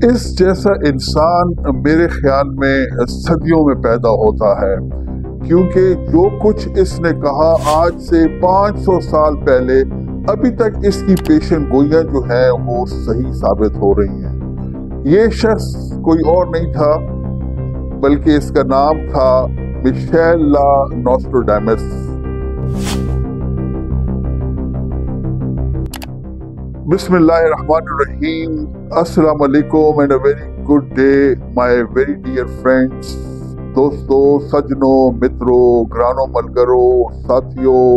اس جیسا انسان میرے خیال میں صدیوں میں پیدا ہوتا ہے، کیونکہ جو کچھ اس نے کہا آج سے 500 سال پہلے ابھی تک اس کی پیشن گوئیاں جو ہیں وہ صحیح ثابت ہو رہی ہیں۔ یہ شخص کوئی اور نہیں تھا بلکہ اس کا نام تھا میشیل لا نوسٹراڈامس۔ بسم اللہ الرحمن الرحیم۔ السلام علیکم and a very good day my very dear friends, دوستو، سجنوں، متروں، گرانو ملگرو، ساتھیوں،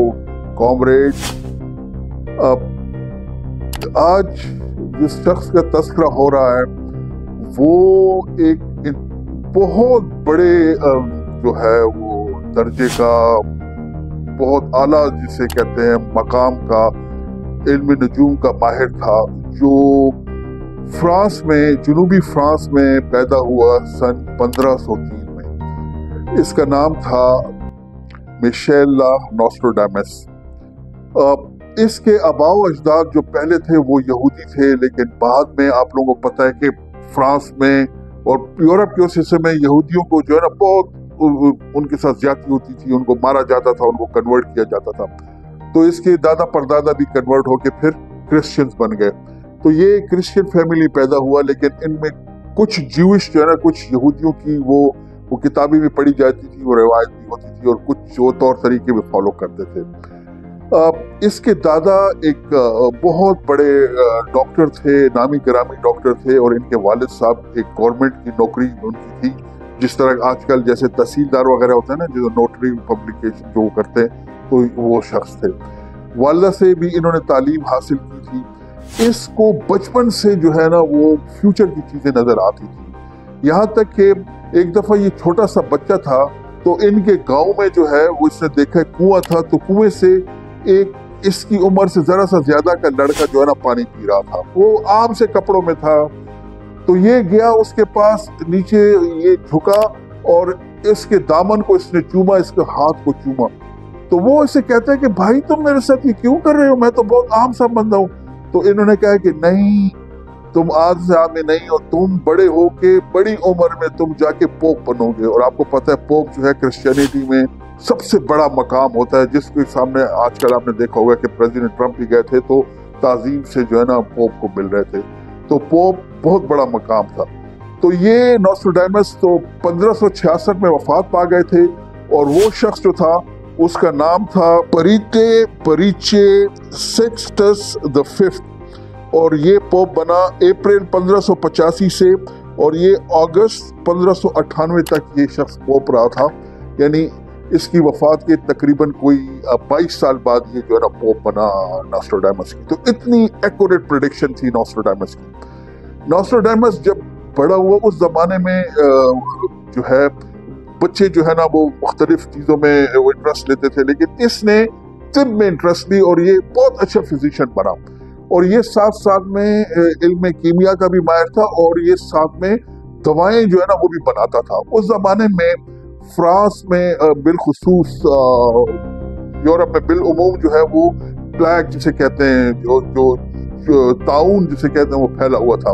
کامریڈ۔ آج جس شخص کا تذکرہ ہو رہا ہے وہ ایک بہت بڑے جو ہے وہ درجے کا، بہت اعلیٰ جسے کہتے ہیں مقام کا علم نجوم کا ماہر تھا، جو فرانس میں، جنوبی فرانس میں پیدا ہوا سن 1503 میں۔ اس کا نام تھا میشیل لا نوسٹراڈامس۔ اس کے آباء و اجداد جو پہلے تھے وہ یہودی تھے، لیکن بعد میں آپ لوگوں کو پتہ ہے کہ فرانس میں اور یورپ کے اس حصے میں یہودیوں کو جو ہے نا بہت ان کے ساتھ زیادتی ہوتی تھی، ان کو مارا جاتا تھا، ان کو کنورٹ کیا جاتا تھا۔ تو اس کے دادا پردادا بھی کنورٹ ہو کے پھر کرسچنز بن گئے۔ تو یہ کرسچن فیملی پیدا ہوا، لیکن ان میں کچھ جیوش جو ہے نا، کچھ یہودیوں کی وہ کتابیں بھی پڑھی جاتی تھی، وہ روایت بھی ہوتی تھی، اور کچھ جو طور طریقے بھی فالو کرتے تھے۔ اس کے دادا ایک بہت بڑے ڈاکٹر تھے، نامی گرامی ڈاکٹر تھے، اور ان کے والد صاحب ایک گورنمنٹ کی نوکری ان کی تھی، جس طرح آج کل جیسے تحصیلدار وغیرہ ہوتے ہیں نا، جو نوٹری پبلیکیشن جو کرتے ہیں، تو وہ شخص تھے۔ والدہ سے بھی انہوں نے تعلیم حاصل کی تھی۔ اس کو بچپن سے جو ہے نا وہ فیوچر کی چیزیں نظر آتی تھی، یہاں تک کہ ایک دفعہ یہ چھوٹا سا بچہ تھا تو ان کے گاؤں میں جو ہے وہ اس نے دیکھا کنواں تھا، تو کنویں سے ایک اس کی عمر سے ذرا سا زیادہ کا لڑکا جو ہے نا پانی پی رہا تھا، وہ عام سے کپڑوں میں تھا۔ تو یہ گیا اس کے پاس، نیچے یہ جھکا اور اس کے دامن کو اس نے چوما، اس کے ہاتھ کو چوما۔ تو وہ اسے کہتا ہے کہ بھائی تم میرے ساتھ یہ کیوں کر رہے ہو، میں تو بہت عام سا بندہ ہوں۔ تو انہوں نے کہا کہ نہیں، تم آج سے آدمی نہیں ہو، تم بڑے ہو کے بڑی عمر میں تم جا کے پوپ بنو گے۔ اور آپ کو پتہ ہے پوپ جو ہے کرسچینٹی میں سب سے بڑا مقام ہوتا ہے، جس کے سامنے آج کل آپ نے دیکھا ہوگا کہ پریزیڈنٹ ٹرمپ بھی گئے تھے تو تعظیم سے جو ہے نا پوپ کو مل رہے تھے۔ تو پوپ بہت بڑا مقام تھا۔ تو یہ نوسٹراڈامس تو 1566 میں وفات پا گئے تھے، اور وہ شخص جو تھا اس کا نام تھا پریچے سیکسٹس دی ففتھ، اور یہ پوپ بنا اپریل 1585 سے، اور یہ اگست 1598 تک یہ شخص پوپ رہا تھا، یعنی اس کی وفات کے تقریباً کوئی 22 سال بعد یہ جو ہے نا پوپ بنا نوسٹراڈامس کی۔ تو اتنی ایکوریٹ پریڈکشن تھی نوسٹراڈامس کی۔ نوسٹراڈامس جب بڑا ہوا، اس زمانے میں جو ہے بچے جو ہے نا وہ مختلف چیزوں میں وہ انٹرسٹ لیتے تھے، لیکن اس نے طب میں انٹرسٹ لی اور یہ بہت اچھا فزیشین بنا، اور یہ ساتھ ساتھ میں علم کیمیا کا بھی ماہر تھا، اور یہ ساتھ میں دوائیں جو ہے نا وہ بھی بناتا تھا۔ اس زمانے میں فرانس میں بالخصوص یورپ میں بالعموم جو ہے وہ پلیگ جسے کہتے ہیں، جو طاعون جسے کہتے ہیں، وہ پھیلا ہوا تھا،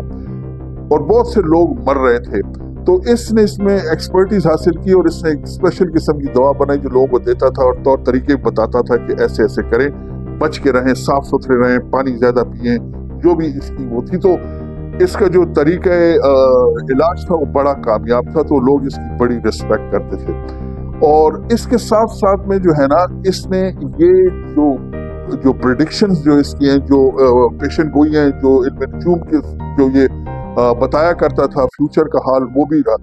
اور بہت سے لوگ مر رہے تھے۔ تو اس نے اس میں ایکسپرٹیز حاصل کی، اور اس نے ایک اسپیشل قسم کی دوا بنائی جو لوگوں کو دیتا تھا، اور طور طریقے بتاتا تھا کہ ایسے ایسے کریں، بچ کے رہیں، صاف ستھرے رہیں، پانی زیادہ پئیں، جو بھی اس کی وہ تھی۔ تو اس کا جو طریقہ علاج تھا وہ بڑا کامیاب تھا، تو لوگ اس کی بڑی رسپیکٹ کرتے تھے۔ اور اس کے ساتھ ساتھ میں جو ہے نا اس نے یہ جو پریڈکشنز جو اس کی ہیں، جو پیشن گوئی ہیں، جو علم نجوم کے جو یہ بتایا کرتا تھا فیوچر کا حال، وہ بھی رہا،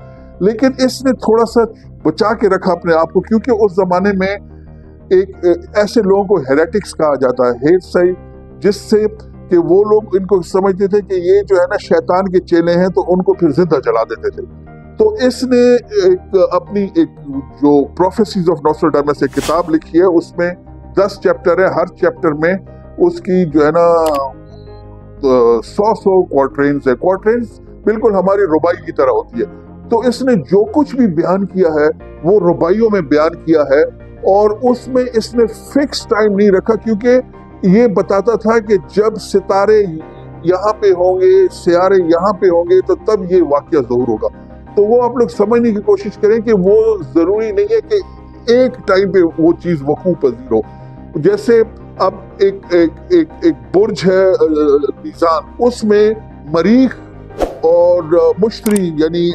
لیکن اس نے تھوڑا سا بچا کے رکھا اپنے آپ کو، کیونکہ اس زمانے میں ایک ایسے لوگوں کو ہیریٹکس کہا جاتا ہے، ہیٹ سائڈ، جس سے کہ وہ لوگ ان کو سمجھتے تھے کہ یہ جو ہے نا شیطان کے چیلے ہیں، تو ان کو پھر زندہ جلا دیتے تھے۔ تو اس نے اپنی جو پروفیسیز آف نوسٹراڈامس ایک کتاب لکھی ہے، اس میں 10 چیپٹر ہے، ہر چیپٹر میں اس کی جو ہے نا 100 کوارٹرینز ہے۔ کوارٹرینز بالکل ہماری ربائی کی طرح ہوتی ہے۔ تو اس نے جو کچھ بھی بیان کیا ہے وہ ربائیوں میں بیان کیا ہے، اور اس میں اس نے فکس ٹائم نہیں رکھا، کیونکہ یہ بتاتا تھا کہ جب ستارے यहाँ पे होंगे, सियारे यहाँ पे होंगे, तो तब ये वाकया ज़हूर होगा। तो वो आप लोग समझने की कोशिश करें कि वो ज़रूरी नहीं है कि एक टाइम पे वो चीज़ वकूअ पज़ीर हो। जैसे अब एक बुर्ज है मीज़ान, उसमें मरीख और मुश्तरी यानी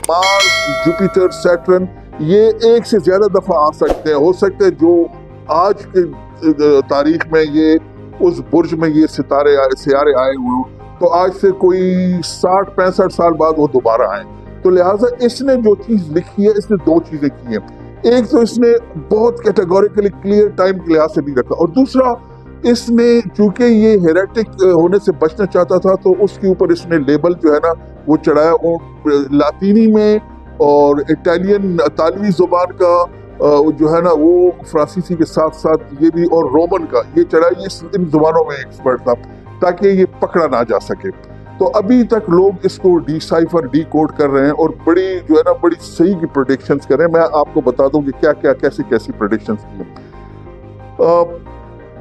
मार्स, जुपिटर, सैटर्न, ये एक से ज्यादा दफा आ सकते हैं। हो सकते हैं जो आज के तारीख में ये उस बुर्ज में ये सियारे आए हुए हों, तो आज से कोई 60-65 साल बाद वो दोबारा आए। तो लिहाजा इसने जो चीज लिखी है, इसने दो चीजें की हैं। एक तो इसने बहुत कैटेगोरिकली क्लियर टाइम के लिहाज से भी रखा, और दूसरा इसने चूंकि ये हेरेटिक होने से बचना चाहता था, तो उसके ऊपर इसने लेबल जो है ना वो चढ़ाया, और लातीनी में और इटालियन इतालवी जुबान का जो है ना वो फ्रांसीसी के साथ साथ ये भी, और रोमन का ये चढ़ाया, ये इन जुबानों में एक्सपर्ट था ताकि ये पकड़ा ना जा सके। तो अभी तक लोग इसको डिसाइफर कोड कर रहे हैं, और बड़ी जो है ना बड़ी सही की प्रेडिक्शंस कर रहे हैं। मैं आपको बता दूं कि क्या क्या कैसी प्रेडिक्शंस की हैं।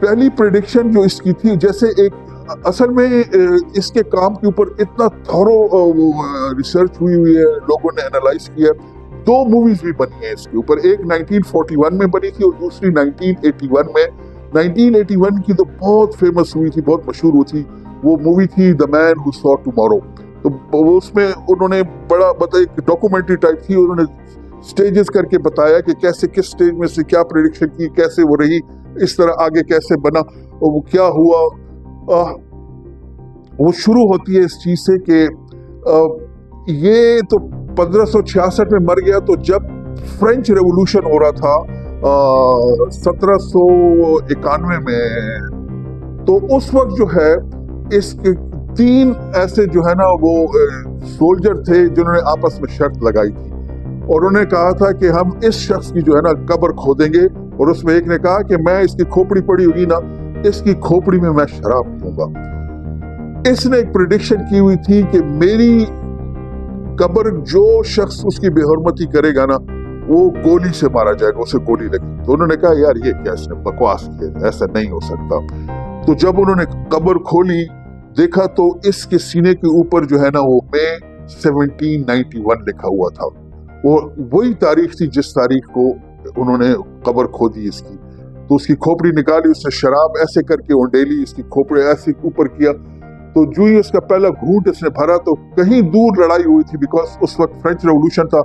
पहली प्रेडिक्शन जो इसकी थी, जैसे एक असल में इसके काम के ऊपर इतना थॉरो रिसर्च हुई है, लोगों ने एनालाइज किया। दो मूवीज भी बनी है इसके ऊपर, एक 1941 में बनी थी और दूसरी 1981 में। 1981 की तो बहुत फेमस हुई थी, बहुत मशहूर हुई थी, वो मूवी थी the man who saw tomorrow. तो उसमें उन्होंने बड़ा एक डॉक्यूमेंट्री टाइप थी, उन्होंने स्टेजेस करके बताया कि कैसे किस स्टेज में से क्या प्रेडिक्शन की, कैसे वो रही, इस तरह आगे कैसे बना और वो क्या हुआ। वो शुरू होती है इस चीज से कि ये तो 1566 में मर गया। तो जब फ्रेंच रेवोल्यूशन हो रहा था 1791 में, तो उस वक्त जो है इसके 3 ऐसे जो है ना वो सोल्जर थे जिन्होंने आपस में शर्त लगाई थी, और उन्होंने कहा था कि हम इस शख्स की जो है ना कब्र खोदेंगे। और उसमें एक ने कहा कि मैं इसकी खोपड़ी पड़ी होगी ना, इसकी खोपड़ी में मैं शराब पीऊंगा। इसने एक प्रेडिक्शन की हुई थी कि मेरी कब्र जो शख्स उसकी बेहरमती करेगा ना, वो गोली से मारा जाएगा, उसे गोली लगी। तो उन्होंने कहा यार ये क्या इसने बकवास की, ऐसा नहीं हो सकता। तो जब उन्होंने कब्र खोली, देखा तो इसके सीने के ऊपर जो है ना वो मई 1791 लिखा हुआ था। वो वही तारीख थी जिस तारीख को उन्होंने कब्र खोदी इसकी। तो उसकी खोपड़ी निकाली, उसने शराब ऐसे करके उंडेली, इसकी खोपड़ी ऐसे ऊपर किया। तो जो ही उसका पहला घूंट इसने भरा, तो कहीं दूर लड़ाई हुई थी, बिकॉज उस वक्त फ्रेंच रेवोल्यूशन था।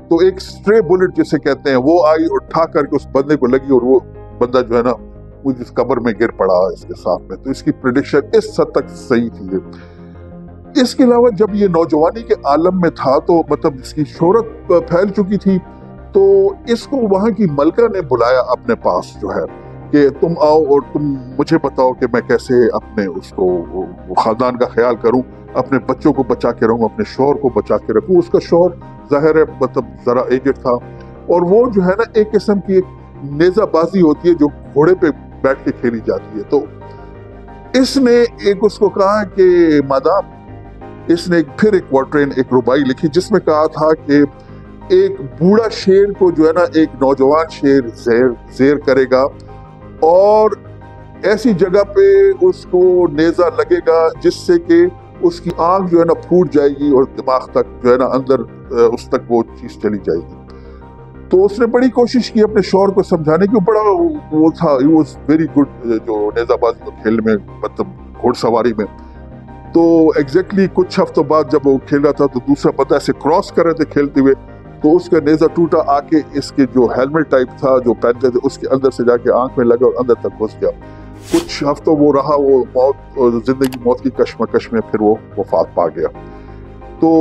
तो एक स्ट्रे बुलेट जिसे कहते हैं वो आई और ठा करके उस बंदे को लगी, और वो बंदा जो है ना वो जिस कब्र में गिर पड़ा इसके साथ में। तो इसकी प्रेडिक्शन इस हद तक सही थी। इसके अलावा जब ये नौजवानी के आलम में था, तो मतलब इसकी शोहरत फैल चुकी थी, तो इसको वहां की मलका ने बुलाया अपने पास जो है कि तुम आओ और तुम मुझे बताओ कि मैं कैसे अपने उसको खानदान का ख्याल करूं, अपने बच्चों को बचा के रहूं, अपने शौहर को बचा के रखूं। उसका शौहर जाहिर है मतलब जरा एजेड था, और वो जो है ना एक किस्म की एक नेजाबाजी होती है जो घोड़े पे बैठ के खेली जाती है। तो इसने एक उसको कहा कि मादाम, इसने फिर एक क्वार्टेन, एक रुबाई लिखी जिसमें कहा था कि एक बूढ़ा शेर को जो है ना एक नौजवान शेर जेर करेगा, और ऐसी जगह पे उसको नेजा लगेगा जिससे कि उसकी आंख जो है ना फूट जाएगी और दिमाग तक जो है ना अंदर उस तक वो चीज चली जाएगी। तो उसने बड़ी कोशिश की अपने शौहर को समझाने की, बड़ा वो था, ही वाज वेरी गुड जो नेजाबाजी को खेल में, मतलब घोड़सवारी में। तो एग्जैक्टली कुछ हफ्तों बाद जब वो खेल रहा था, तो दूसरा पता ऐसे क्रॉस कर रहे थे खेलते हुए, तो उसका नेजा टूटा, आके इसके जो हेलमेट टाइप था जो पहनते थे उसके अंदर से जाके आंख में लगा और अंदर तक घुस गया। कुछ हफ्तों वो रहा, वो मौत और जिंदगी मौत की कश्मकश में फिर वो वफात पा गया। तो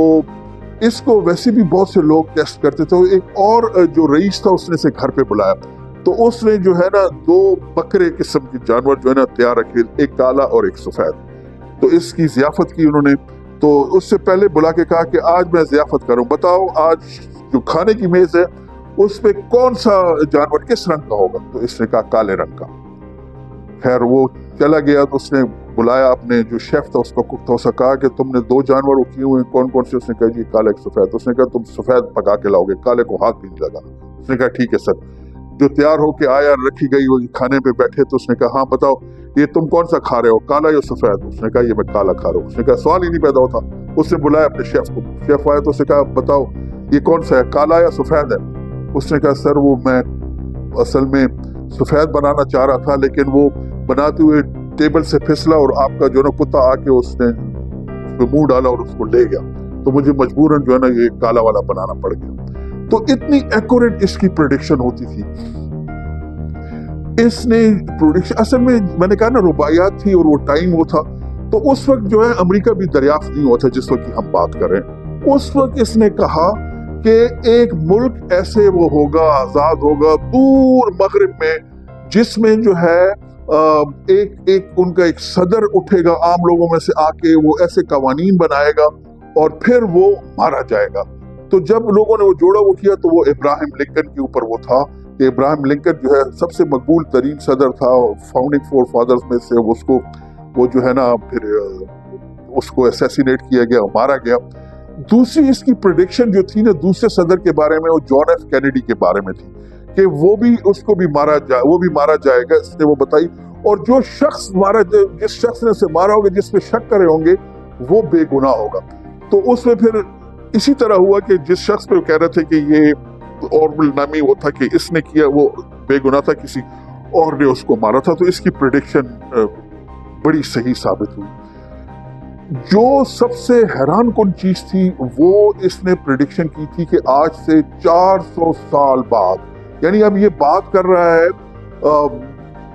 इसको वैसे भी बहुत से लोग टेस्ट करते थे। एक और जो रईस था उसने से घर पे बुलाया, तो उसने जो है ना 2 बकरे किस्म के जानवर जो है ना तैयार रखे, एक काला और एक सफेद। तो इसकी जियाफत की उन्होंने। तो उससे पहले बुला के कहा कि आज मैं जियाफत करूं, बताओ आज जो खाने की मेज है उस पे कौन सा जानवर किस रंग का होगा। तो इसने कहा काले रंग का। खैर वो चला गया, तो उसने बुलाया अपने जो शेफ था, उसका कुक था, उसने कहा कि तुमने 2 जानवर वो किए हुए कौन कौन से। उसने कहा जी काला एक सफेद। उसने कहा तुम सफेद पका के लाओगे, काले को हाथ भी नहीं लगा। उसने कहा ठीक है सर। जो तैयार होके आया, रखी गई, वो खाने पे बैठे, तो उसने कहा हाँ बताओ ये तुम कौन सा खा रहे हो, काला या सफेद? उसने कहा ये मैं काला खा रहा हूँ। उसने कहा सवाल ही नहीं पैदा होता। उसने बुलाया अपने शेफ को, शेफ आया तो उसने कहा बताओ ये कौन सा है, काला या सफेद है? उसने कहा सर वो मैं असल में सफेद बनाना चाह रहा था, लेकिन वो बनाते हुए टेबल से फिसला और आपका जो ना कुत्ता आके उसने मुंह डाला और उसको ले गया, तो मुझे मजबूरन जो है ना ये काला वाला बनाना पड़ गया। तो इतनी एक्यूरेट इसकी प्रेडिक्शन होती थी। इसने प्रोडिक्शन, असल में मैंने कहा ना रुबाइयात थी और वो टाइम वो था, तो उस वक्त जो है अमेरिका भी दरियाफ्त नहीं हुआ था जिस वक्त की हम बात कर रहे हैं। उस वक्त इसने कहा कि एक मुल्क ऐसे वो होगा, आजाद होगा दूर मगरिब में, जिसमें जो है एक उनका एक सदर उठेगा आम लोगों में से आके, वो ऐसे कवानीन बनाएगा और फिर वो मारा जाएगा। तो जब लोगों ने वो जोड़ा वो किया तो वो इब्राहिम लिंकन के ऊपर वो था कि इब्राहिम लिंकन जो है सबसे मकबूल तरीन सदर था, फाउंडिंग फोर फादर्स में से, उसको वो जो है ना फिर उसको असैसिनेट किया गया, मारा गया। दूसरी इसकी प्रेडिक्शन जो थी ना दूसरे सदर के बारे में, वो जॉन एफ कैनेडी के बारे में थी कि वो भी उसको भी वो भी मारा जाएगा, इसने वो बताई। और जो शख्स जिस शख्स ने उसे मारा होगा, जिस पे शक करे होंगे, वो बेगुनाह होगा। तो उसमें फिर इसी तरह हुआ कि जिस शख्स पे कह रहे थे कि ये ऑर्बिल नामी वो था कि इसने किया, वो बेगुनाह था, किसी और ने उसको मारा था। तो इसकी प्रेडिक्शन बड़ी सही साबित हुई। जो सबसे हैरान कुन चीज थी वो इसने प्रेडिक्शन की थी कि आज से 400 साल बाद, यानी अब ये बात कर रहा है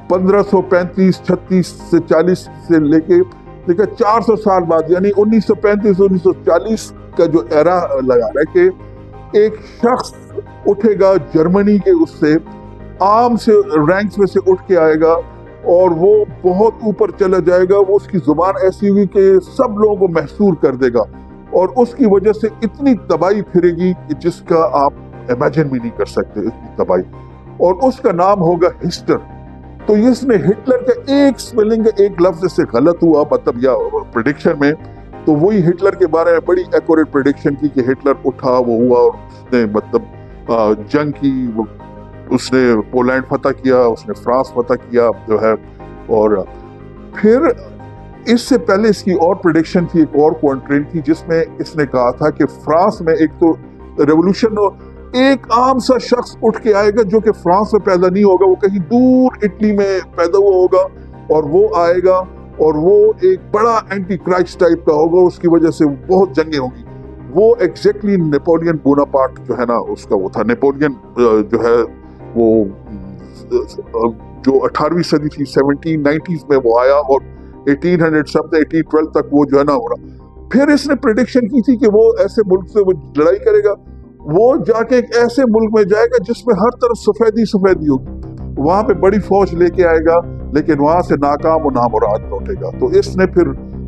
1535, 36 से 40 से लेके 400 साल बाद, यानी 1935-1940 का जो एरा लगा रहा है कि एक शख्स उठेगा जर्मनी के उससे आम से रैंक्स में से उठ के आएगा और वो बहुत ऊपर चला जाएगा। वो उसकी जुबान ऐसी होगी कि सब लोगों को महसूर कर देगा और उसकी वजह से इतनी तबाही फिरेगी कि जिसका आप इमेजिन भी नहीं कर सकते, इतनी तबाही। और उसका नाम होगा हिटलर। तो इसने हिटलर का एक स्पेलिंग एक लफ्ज से गलत हुआ मतलब या प्रेडिक्शन में, तो वही हिटलर के बारे में बड़ी एक्यूरेट प्रेडिक्शन की कि हिटलर उठा, वो हुआ और उसने मतलब जंग की, उसने पोलैंड फतह किया, उसने फ्रांस फतह किया जो है। और फिर इससे पहले इसकी और प्रेडिक्शन थी, एक और क्वाड्रेंट थी जिसमें इसने कहा था कि फ्रांस में एक तो रेवोल्यूशन, एक आम सा शख्स उठ के आएगा जो कि फ्रांस में पैदा नहीं होगा, वो कहीं दूर इटली में पैदा हुआ होगा और वो आएगा और वो एक बड़ा एंटी क्राइस्ट टाइप का होगा, उसकी वजह से बहुत जंगें होंगी। वो एग्जैक्टली नेपोलियन बोनापार्ट जो है ना उसका वो था। नेपोलियन जो है वो जो 18वीं सदी थी 1790s में वो आया और 1812 तक वो जो है ना हो रहा। फिर इसने प्रेडिक्शन की थी कि वो ऐसे मुल्क से वो लड़ाई करेगा, वो जाके एक ऐसे मुल्क में जाएगा जिसमें हर तरफ सफेदी सफेदी होगी, वहां पे बड़ी फौज लेके आएगा लेकिन वहां से नाकाम और नामुराद लौटेगा। तो इसने फिर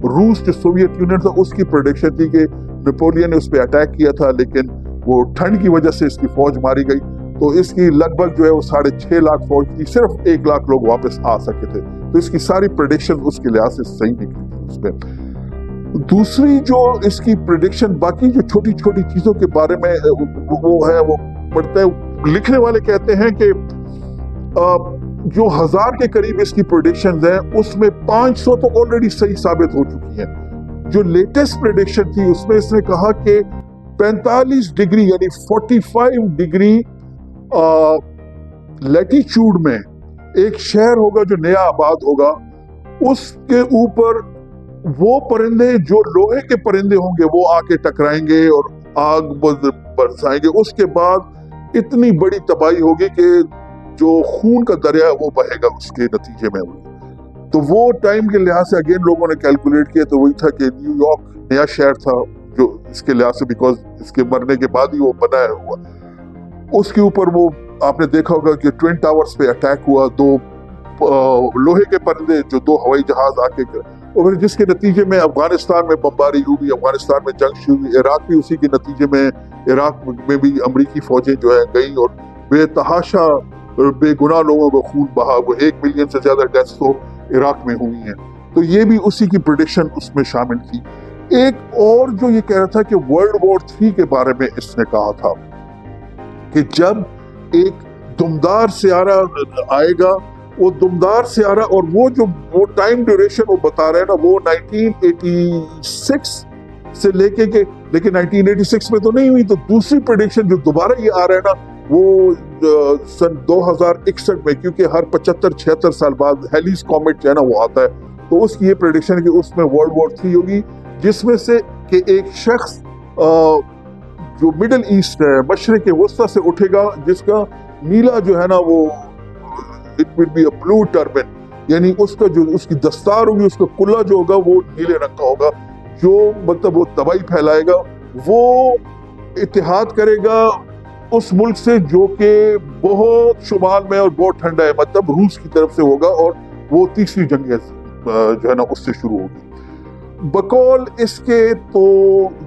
रूस जो सोवियत यूनियन था उसकी प्रेडिक्शन थी कि नेपोलियन ने उस पर अटैक किया था लेकिन वो ठंड की वजह से इसकी फौज मारी गई। तो इसकी लगभग जो है वो 6.5 लाख फौज थी, सिर्फ 1 लाख लोग वापस आ सके थे। तो इसकी सारी प्रेडिक्शन उसके लिहाज से सही निकली थी उसमें। दूसरी जो इसकी प्रेडिक्शन बाकी जो छोटी छोटी चीजों के बारे में वो है, वो पढ़ते हैं लिखने वाले कहते हैं कि जो 1000 के करीब इसकी प्रेडिक्शंस हैं उसमें 500 तो ऑलरेडी सही साबित हो चुकी हैं। जो लेटेस्ट प्रेडिक्शन थी उसमें इसने कहा कि 45 डिग्री यानी 45 डिग्री लैटिट्यूड में एक शहर होगा जो नया आबाद होगा, उसके ऊपर वो परिंदे जो लोहे के परिंदे होंगे वो आके टकराएंगे और आग बरसाएंगे। उसके बाद इतनी बड़ी तबाही होगी कि जो खून का दरिया वो बहेगा उसके नतीजे में। तो वो टाइम के लिहाज से अगेन लोगों ने कैलकुलेट किया तो वही था कि न्यूयॉर्क नया शहर था जो इसके लिहाज से, बिकॉज इसके मरने के बाद ही वो बनाया हुआ, उसके ऊपर वो आपने देखा होगा कि ट्विन टावर्स पे अटैक हुआ, 2 लोहे के परिंदे जो 2 हवाई जहाज आके, और जिसके नतीजे में अफगानिस्तान में बमबारी हुई, अफगानिस्तान में जंग शुरू हुई, इराक भी उसी के नतीजे में, इराक में भी अमरीकी फौजें जो है गई और बेतहाशा बेगुनाह लोगों को खून बहा। वो 1 मिलियन से ज्यादा डेथ्स तो इराक में हुई हैं। तो ये भी उसी की प्रेडिक्शन उसमें शामिल थी। एक और जो ये कह रहा था कि वर्ल्ड वॉर 3 के बारे में इसने कहा था कि जब एक दुमदार सियारा आएगा, वो दुमदार सियारा, और वो टाइम ड्यूरेशन वो बता रहे हैं ना, वो 1986 से लेके के, लेकिन 1986 में तो नहीं हुई, तो दूसरी प्रेडिक्शन जो दोबारा ये आ रहा है ना, वो सन 2061 में, क्योंकि हर 75-76 साल बाद हेलीज कॉमेट जो है ना वो आता है, तो उसकी ये प्रेडिक्शन है कि उसमें वर्ल्ड वॉर 3 होगी, जिसमें से कि एक शख्स जो मिडिल ईस्ट है, मशरिक वस्ता से उठेगा, जिसका नीला जो है ना वो it will be a blue turban, यानी उसका जो उसकी दस्तार होगी, उसका कुल्ला जो होगा वो नीले रंग का होगा, जो मतलब वो तबाही फैलाएगा, वो इत्तेहाद करेगा उस मुल्क से जो कि बहुत शुमाल में और बहुत ठंडा है, मतलब रूस की तरफ से होगा, और वो तीसरी जंग जो है ना उससे शुरू होगी। बकौल इसके तो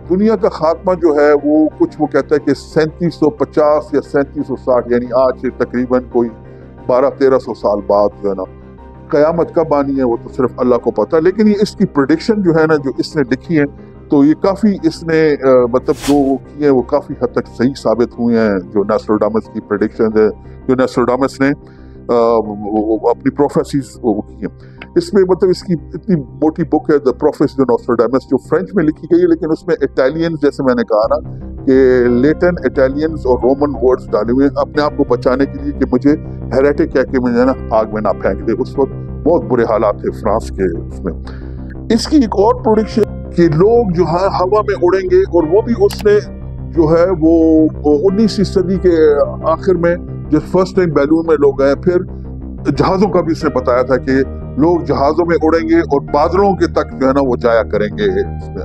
दुनिया का खात्मा जो है वो कुछ वो कहता है कि 3750 या 3760, यानी आज से तकरीबन कोई 1200-1300 साल बाद जो है ना, क़यामत कब आनी है वो तो सिर्फ अल्लाह को पता है। लेकिन ये इसकी प्रेडिक्शन जो है ना, जो इसने लिखी है, तो ये काफ़ी इसने मतलब जो की है वो काफ़ी हद तक सही साबित हुए हैं। जो नोस्ट्राडामस की प्रेडिक्शन है, जो नोस्ट्राडामस ने अपनी प्रोफेसीज वो की है, इसमें मतलब इसकी इतनी मोटी बुक है द प्रोफेसी ऑफ नोस्ट्राडामस, जो फ्रेंच में लिखी गई है, लेकिन उसमें इटालियंस, जैसे मैंने कहा ना कि लेटिन, इटालियंस और रोमन वर्ड्स डाले हुए हैं अपने आप को बचाने के लिए कि मुझे हेरेटिक कह के मुझे ना आग में ना फेंक दे। उस वक्त बहुत बुरे हालात थे फ्रांस के उसमें। इसकी एक और प्रोडिक्शन कि लोग जो है हवा में उड़ेंगे, और वो भी उसने जो है वो 19वीं सदी के आखिर में जब फर्स्ट टाइम बैलून में लोग गए, फिर जहाज़ों का भी इसने बताया था कि लोग जहाज़ों में उड़ेंगे और बादलों के तक जो है ना वो जाया करेंगे।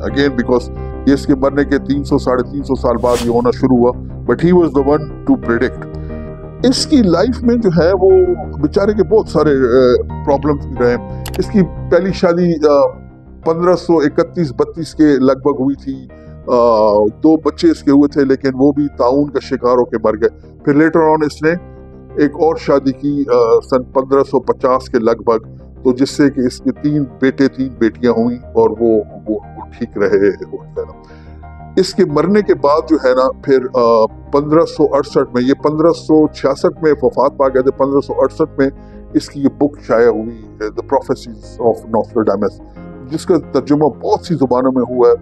अगेन बिकॉज ये इसके मरने के 300-350 साल बाद ये होना शुरू हुआ, but he was the one two predict. इसकी लाइफ में जो है वो बेचारे के बहुत सारे प्रॉब्लम्स भी रहे। इसकी पहली शादी 1531-32 के लगभग हुई थी, 2 बच्चे इसके हुए थे, लेकिन वो भी ताउन का शिकार होकर मर गए। फिर लेटर ऑन इसने एक और शादी की सन 1550 के लगभग, तो जिससे कि इसके 3 बेटे 3 बेटियां हुई, और वो ठीक रहे। इसके मरने के बाद जो है ना फिर 1568 में, ये 1566 में वफात पा गए थे, 1568 में इसकी ये बुक शाया हुई द प्रोफेसीज ऑफ नोस्ट्राडामस, जिसका तर्जुमा बहुत सी जुबानों में हुआ है।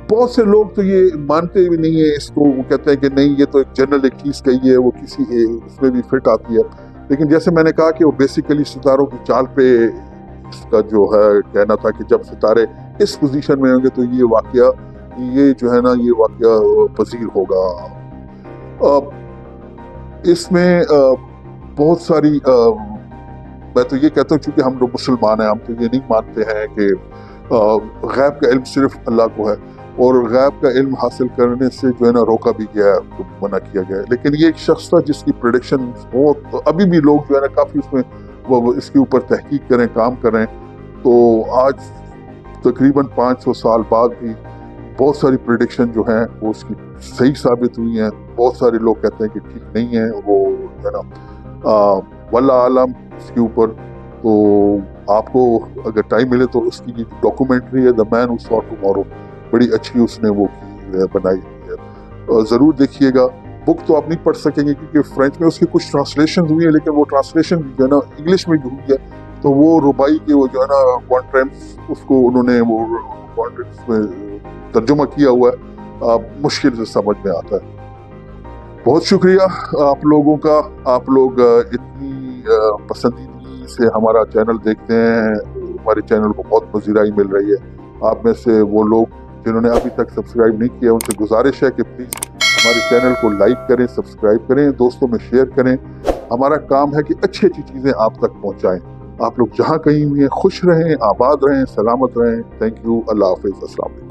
बहुत से लोग तो ये मानते भी नहीं है इसको, वो कहते हैं कि नहीं ये तो एक जनरल एक चीज़ कही है, वो किसी इसमें भी फिट आती है। लेकिन जैसे मैंने कहा कि वो बेसिकली सितारों की चाल पे इसका जो है कहना था कि जब सितारे इस पोजीशन में होंगे तो ये वाकया जो है ना ये वाकया पजीर होगा। इसमें बहुत सारी मैं तो ये कहता हूँ चूँकि हम लोग मुसलमान हैं, हम तो ये नहीं मानते हैं कि गैब का इल्म सिर्फ अल्लाह को है, और गैब का इल्म हासिल करने से जो है ना रोका भी गया है, तो मना किया गया है। लेकिन ये एक शख्स था जिसकी प्रेडिक्शन बहुत, अभी भी लोग जो है ना काफ़ी उसमें वो इसके ऊपर तहकीक करें, काम करें, तो आज तकरीबन 500 साल बाद भी बहुत सारी प्रेडिक्शन जो हैं वो उसकी सही साबित हुई हैं। बहुत सारे लोग कहते हैं कि ठीक नहीं है, वो है ना वल्लाह आलम इसके ऊपर। तो आपको अगर टाइम मिले तो उसकी जो डॉक्यूमेंट्री है the man who saw tomorrow, बड़ी अच्छी उसने वो की बनाई है, ज़रूर देखिएगा। बुक तो आप नहीं पढ़ सकेंगे क्योंकि फ्रेंच में उसकी कुछ ट्रांसलेशन हुई है, लेकिन वो ट्रांसलेशन जो है ना इंग्लिश में जो हुई है, तो वो रुबाई के वो जो है ना कॉन्ट्रेम्स उसको उन्होंने वो कॉन्ट्रेम्स में तर्जुमा किया हुआ है, मुश्किल से समझ में आता है। बहुत शुक्रिया आप लोगों का, आप लोग इतनी पसंदीदगी से हमारा चैनल देखते हैं, हमारे चैनल को बहुत पजीराई मिल रही है। आप में से वो लोग जिन्होंने अभी तक सब्सक्राइब नहीं किया, उनसे गुजारिश है कि प्लीज़ हमारे चैनल को लाइक करें, सब्सक्राइब करें, दोस्तों में शेयर करें। हमारा काम है कि अच्छी अच्छी चीज़ें आप तक पहुँचाएँ। आप लोग जहाँ कहीं भी हैं खुश रहें, आबाद रहें, सलामत रहें। Thank you. अल्लाह हाफिज़। अस्सलाम वालेकुम।